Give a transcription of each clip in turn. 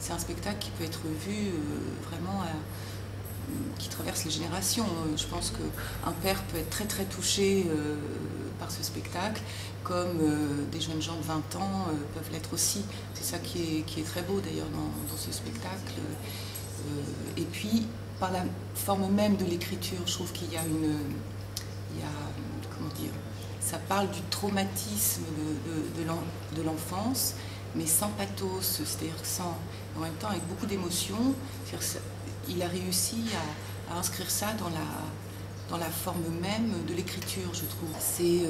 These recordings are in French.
c'est un spectacle qui peut être vu vraiment, qui traverse les générations. Je pense qu'un père peut être très très touché par ce spectacle, comme des jeunes gens de 20 ans peuvent l'être aussi. C'est ça qui est très beau d'ailleurs dans ce spectacle. Et puis, par la forme même de l'écriture, je trouve qu'il y a comment dire, ça parle du traumatisme de l'enfance, mais sans pathos, c'est-à-dire en même temps avec beaucoup d'émotion. Il a réussi à inscrire ça dans la forme même de l'écriture, je trouve. C'est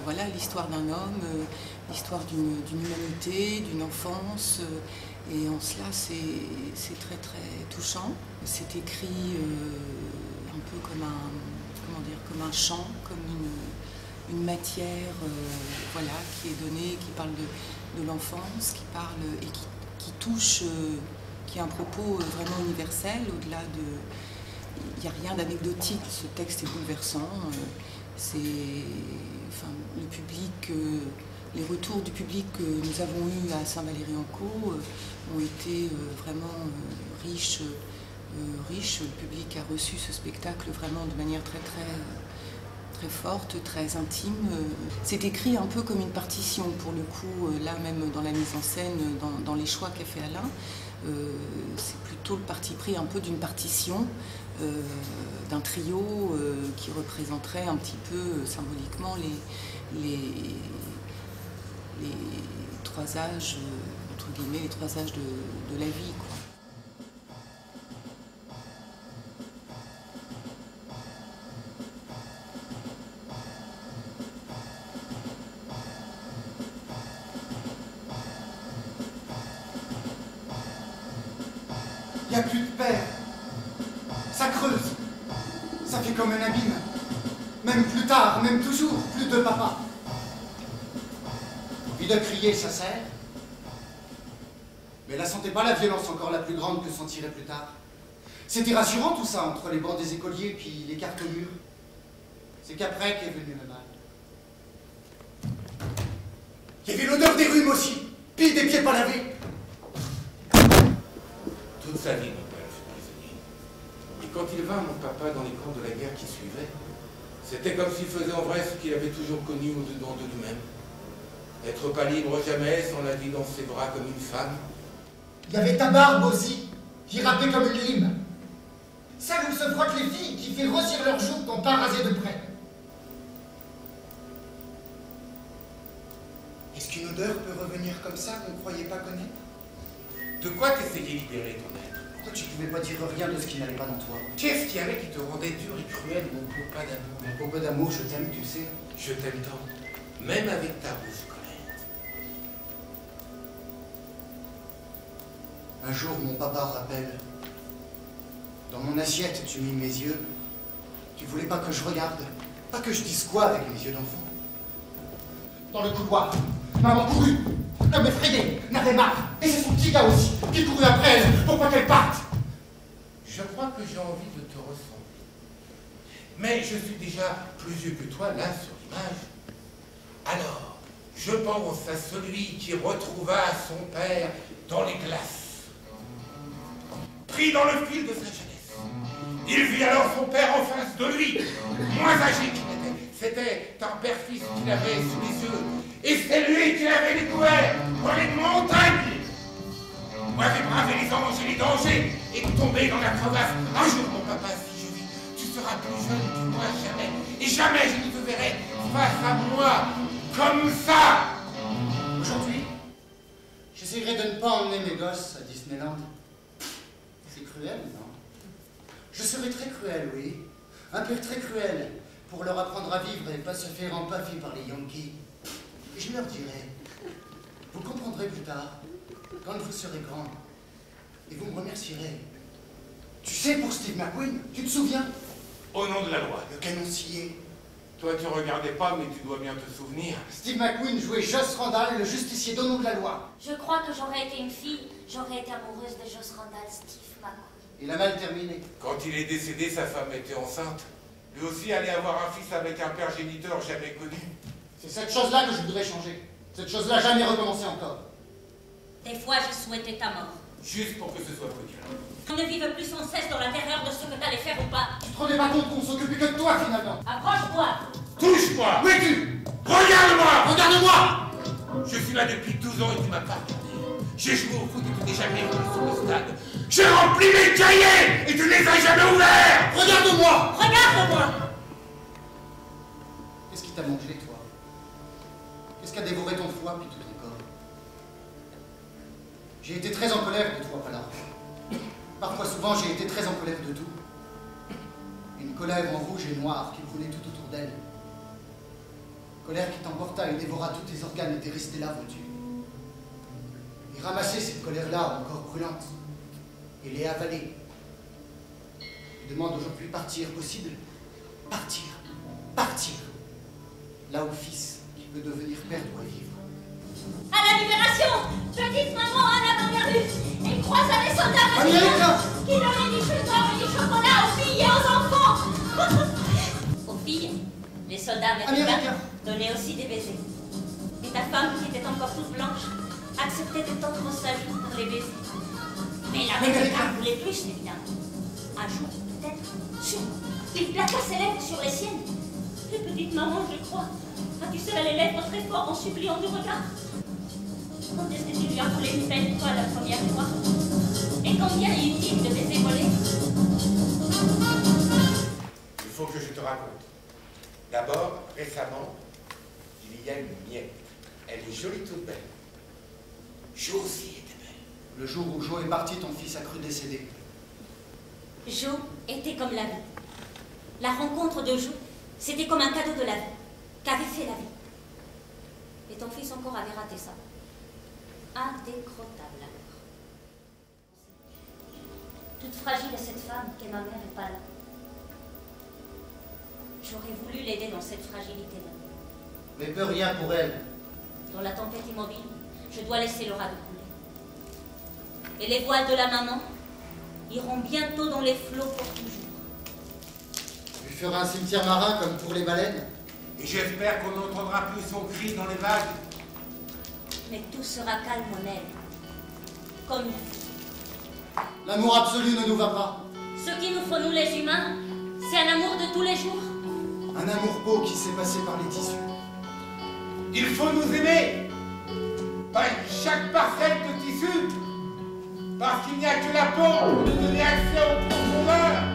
voilà, l'histoire d'un homme, l'histoire d'une humanité, d'une enfance, et en cela c'est très très touchant. C'est écrit un peu comme comme un chant, comme une matière voilà, qui est donnée, qui parle de l'enfance, qui parle et qui touche, qui a un propos vraiment universel, au-delà de... Il n'y a rien d'anecdotique, ce texte est bouleversant. Le public, les retours du public que nous avons eus à Saint-Valery-en-Caux ont été vraiment riches. Le public a reçu ce spectacle vraiment de manière très forte, très intime. C'est écrit un peu comme une partition pour le coup, là même dans la mise en scène, dans les choix qu'a fait Alain. C'est plutôt le parti pris un peu d'une partition, d'un trio qui représenterait un petit peu symboliquement les trois âges, entre guillemets, les trois âges de la vie, quoi. Il n'y a plus de père. Ça creuse. Ça fait comme un abîme. Même plus tard, même toujours, plus de papa. Envie de crier, ça sert. Mais la sentez pas la violence encore la plus grande que sentirait plus tard. C'était rassurant tout ça, entre les bancs des écoliers puis les cartes au mur. C'est qu'après qu'est venu le mal. Il y avait l'odeur des rhumes aussi, puis des pieds pas lavés. Toute sa vie, mon père fut prisonnier. Et quand il vint, mon papa, dans les camps de la guerre qui suivait, c'était comme s'il faisait en vrai ce qu'il avait toujours connu au-dedans de lui-même. Être pas libre jamais, sans la vie dans ses bras comme une femme. Il y avait ta barbe aussi, qui râpait comme une lime. Celle où se frottent les filles, qui fait grossir leurs joues qu'on pas rasé de près. Est-ce qu'une odeur peut revenir comme ça qu'on ne croyait pas connaître? De quoi t'essayais de libérer ton être? Pourquoi tu pouvais pas dire rien de ce qui n'allait pas dans toi? Qu'est-ce qu'il y avait qui te rendait dur et cruel, mon beau pas d'amour? Mon beau d'amour, je t'aime, tu sais. Je t'aime tant, même avec ta bouche colère. Un jour, mon papa rappelle. Dans mon assiette, tu mis mes yeux. Tu voulais pas que je regarde, pas que je dise quoi avec mes yeux d'enfant. Dans le couloir, maman courut. L'homme effrayé n'avait marre. Et c'est son petit gars aussi qui courut après elle pour pas qu'elle parte. Je crois que j'ai envie de te ressembler. Mais je suis déjà plus vieux que toi, là, sur l'image. Alors, je pense à celui qui retrouva son père dans les glaces. Pris dans le fil de sa jeunesse. Il vit alors son père en face de lui, moins âgé qu'il était. C'était un père-fils qu'il avait sous les yeux. Et c'est lui qui l'avait découvert dans les montagnes. Moi, j'ai bravé les anges et les dangers et tombé dans la crevasse. Un jour, mon papa, si je vis, tu seras plus jeune que moi, jamais. Et jamais je ne te verrai face à moi comme ça. Aujourd'hui, j'essaierai de ne pas emmener mes gosses à Disneyland. C'est cruel, non? Je serai très cruel, oui. Un père très cruel, pour leur apprendre à vivre et pas se faire empaffer par les Yankees. Et je leur dirai, vous comprendrez plus tard, quand vous serez grand, et vous me remercierez. Tu sais, pour Steve McQueen, tu te souviens? Au nom de la loi. Le canoncier. Toi, tu regardais pas, mais tu dois bien te souvenir. Steve McQueen jouait Joss Randall, le justicier d'au nom de la loi. Je crois que j'aurais été une fille, j'aurais été amoureuse de Joss Randall, Steve McQueen. Il a mal terminé. Quand il est décédé, sa femme était enceinte. Lui aussi allait avoir un fils avec un père géniteur jamais connu. C'est cette chose-là que je voudrais changer. Cette chose-là, jamais recommencer encore. Des fois, j'ai souhaité ta mort. Juste pour que ce soit plus clair. On ne vive plus sans cesse dans la terreur de ce que t'allais faire ou pas. Tu te rendais pas compte qu'on s'occupe que de toi finalement. Approche-toi. Touche-moi! Où es-tu? Regarde-moi! Regarde-moi! Je suis là depuis 12 ans et tu m'as pas regardé. J'ai joué au foot et tu n'es jamais venu sur le stade. J'ai rempli mes cahiers et tu ne les as jamais ouverts! Regarde-moi! Regarde-moi. Qu'est-ce qui t'a mangé, toi? Qu'est-ce qui a dévoré ton foie puis tout ton corps? J'ai été très en colère de toi, Pala. Parfois, souvent, j'ai été très en colère de tout. Une colère en rouge et noire qui brûlait tout autour d'elle. Colère qui t'emporta et dévora tous tes organes et t'es resté là, vois-tu. Et ramasser cette colère-là, encore brûlante, et les avaler. Je demande aujourd'hui partir, possible? Partir, partir. Là où fils, qui peut devenir père, doit vivre. À la libération, petite maman Anna Marguerite, elle croisa les soldats Américains qui donnaient du sucre et du chocolat aux filles et aux enfants. Aux filles, les soldats américains donnaient aussi des baisers. Et ta femme, qui était encore toute blanche, acceptait de tendre sa joue pour les baiser. Mais l'américain voulait plus, évidemment. Un jour, peut-être, sûrement, il plaqua ses lèvres sur les siennes. Et petite maman, je crois, a-tu serré les lèvres très fort en suppliant du regard. Quand est-ce que tu lui as roulé une belle fois la première fois? Et combien est-il de baiser volés? Il faut que je te raconte. D'abord, récemment, il y a une miette. Elle est jolie toute belle. Jo aussi était belle. Le jour où Jo est parti, ton fils a cru décéder. Jo était comme la vie. La rencontre de Jo, c'était comme un cadeau de la vie, qu'avait fait la vie. Et ton fils encore avait raté ça. Indécrottable alors. Toute fragile cette femme qu'est ma mère est pas là. J'aurais voulu l'aider dans cette fragilité-là. Mais peut rien pour elle. Dans la tempête immobile, je dois laisser le radeau couler. Et les voiles de la maman iront bientôt dans les flots pour toujours. Tu feras un cimetière marin comme pour les baleines. Et j'espère qu'on n'entendra plus son cri dans les vagues. Mais tout sera calme en elle. Comme la vie. L'amour absolu ne nous va pas. Ce qu'il nous faut, nous les humains, c'est un amour de tous les jours. Un amour beau qui s'est passé par les tissus. Il faut nous aimer. Pas chaque parcelle de tissu. Parce qu'il n'y a que la peau pour nous donner accès aux profondeurs.